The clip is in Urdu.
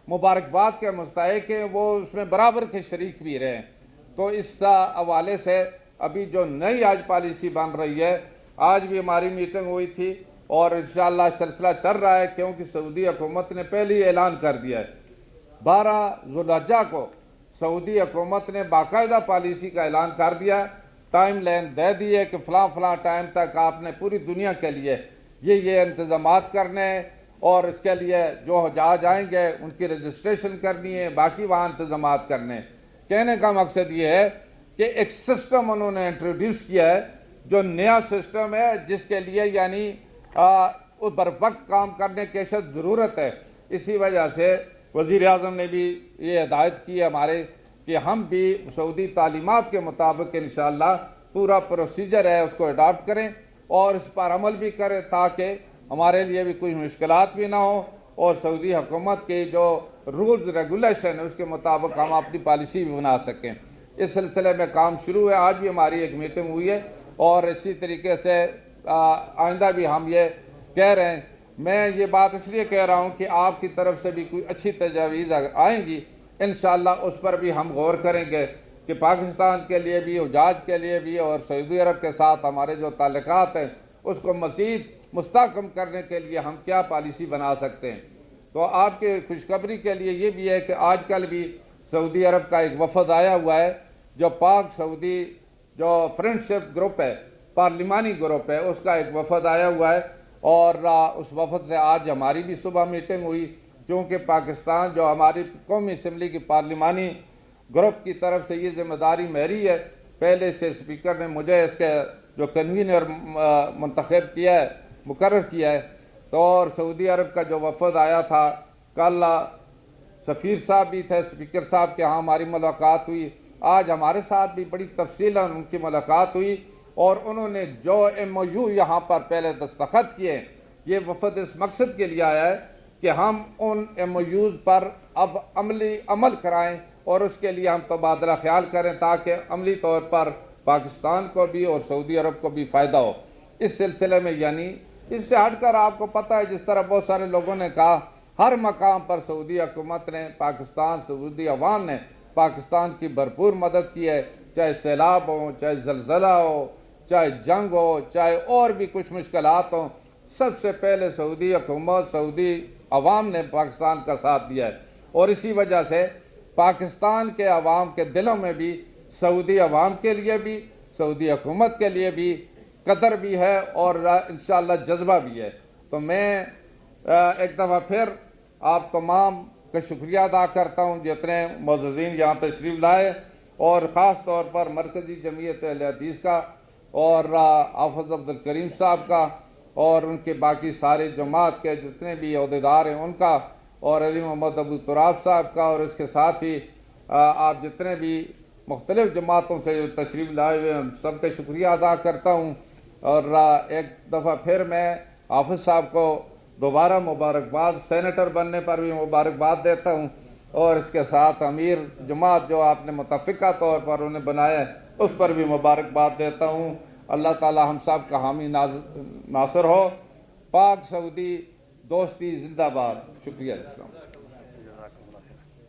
مبارکباد کے مستحق ہیں، وہ اس میں برابر کے شریک بھی رہے ہیں۔ تو اس حوالے سے ابھی جو نئی آج پالیسی بن رہی ہے، آج بھی ہماری میٹنگ ہوئی تھی اور انشاءاللہ سلسلہ چل رہا ہے، کیونکہ سعودی حکومت نے پہلے ہی اعلان کر دیا ہے۔ 12 ذوالحجہ کو سعودی حکومت نے باقاعدہ پالیسی کا اعلان کر دیا، ٹائم لائن دے دی ہے کہ فلاں فلاں ٹائم تک آپ نے پوری دنیا کے لیے یہ انتظامات کرنے ہیں، اور اس کے لیے جو حجاج آئیں گے ان کی رجسٹریشن کرنی ہے، باقی وہاں انتظامات کرنے ہیں۔ کہنے کا مقصد یہ ہے کہ ایک سسٹم انہوں نے انٹروڈیوس کیا ہے، جو نیا سسٹم ہے، جس کے لیے یعنی بر وقت کام کرنے کی اشد ضرورت ہے۔ اسی وجہ سے وزیر اعظم نے بھی یہ ہدایت کی ہے ہمارے کہ ہم بھی سعودی تعلیمات کے مطابق انشاءاللہ پورا پروسیجر ہے اس کو اڈاپٹ کریں اور اس پر عمل بھی کریں، تاکہ ہمارے لیے بھی کوئی مشکلات بھی نہ ہوں، اور سعودی حکومت کے جو رولز ریگولیشن ہے اس کے مطابق ہم اپنی پالیسی بھی بنا سکیں۔ اس سلسلے میں کام شروع ہے، آج بھی ہماری ایک میٹنگ ہوئی ہے، اور اسی طریقے سے آئندہ بھی ہم یہ کہہ رہے ہیں۔ میں یہ بات اس لیے کہہ رہا ہوں کہ آپ کی طرف سے بھی کوئی اچھی تجاویز آئیں گی، انشاءاللہ اس پر بھی ہم غور کریں گے کہ پاکستان کے لیے بھی، حجاج کے لیے بھی، اور سعودی عرب کے ساتھ ہمارے جو تعلقات ہیں اس کو مزید مستحکم کرنے کے لیے ہم کیا پالیسی بنا سکتے ہیں۔ تو آپ کے خوشخبری کے لیے یہ بھی ہے کہ آج کل بھی سعودی عرب کا ایک وفد آیا ہوا ہے، جو پاک سعودی جو فرینڈشپ گروپ ہے، پارلیمانی گروپ ہے، اس کا ایک وفد آیا ہوا ہے، اور اس وفد سے آج ہماری بھی صبح میٹنگ ہوئی، کیونکہ پاکستان جو ہماری قومی اسمبلی کی پارلیمانی گروپ کی طرف سے یہ ذمہ داری میری ہے، پہلے سے اسپیکر نے مجھے اس کے جو کنوینر منتخب کیا ہے، مقرر کیا ہے۔ تو اور سعودی عرب کا جو وفد آیا تھا، کل سفیر صاحب بھی تھے، اسپیکر صاحب کے ہاں ہماری ملاقات ہوئی، آج ہمارے ساتھ بھی بڑی تفصیل ان کی ملاقات ہوئی، اور انہوں نے جو MOU یہاں پر پہلے دستخط کیے، یہ وفد اس مقصد کے لیے آیا ہے کہ ہم ان MOUs پر اب عمل کرائیں، اور اس کے لیے ہم تبادلہ خیال کریں، تاکہ عملی طور پر پاکستان کو بھی اور سعودی عرب کو بھی فائدہ ہو۔ اس سلسلے میں یعنی اس سے ہٹ کر آپ کو پتہ ہے، جس طرح بہت سارے لوگوں نے کہا، ہر مقام پر سعودی حکومت نے سعودی عوام نے پاکستان کی بھرپور مدد کی ہے، چاہے سیلاب ہو، چاہے زلزلہ ہو، چاہے جنگ ہو، چاہے اور بھی کچھ مشکلات ہوں، سب سے پہلے سعودی حکومت، سعودی عوام نے پاکستان کا ساتھ دیا ہے، اور اسی وجہ سے پاکستان کے عوام کے دلوں میں بھی سعودی عوام کے لیے بھی، سعودی حکومت کے لیے بھی قدر بھی ہے، اور انشاءاللہ جذبہ بھی ہے۔ تو میں ایک دفعہ پھر آپ تمام کا شکریہ ادا کرتا ہوں، جتنے معززین یہاں تشریف لائے، اور خاص طور پر مرکزی جمعیت اہل حدیث کا، اور حافظ عبدالکریم صاحب کا، اور ان کے باقی سارے جماعت کے جتنے بھی عہدیدار ہیں ان کا، اور علی محمد ابو تراب صاحب کا، اور اس کے ساتھ ہی آپ جتنے بھی مختلف جماعتوں سے تشریف لائے ہوئے ہیں، سب کا شکریہ ادا کرتا ہوں۔ اور ایک دفعہ پھر میں حافظ صاحب کو دوبارہ مبارکباد، سینیٹر بننے پر بھی مبارکباد دیتا ہوں، اور اس کے ساتھ امیر جماعت جو آپ نے متفقہ طور پر انہیں بنایا ہے اس پر بھی مبارکباد دیتا ہوں۔ اللہ تعالی ہم سب کا حامی ناصر ہو۔ پاک سعودی دوستی زندہ باد۔ شکریہ۔ السلام۔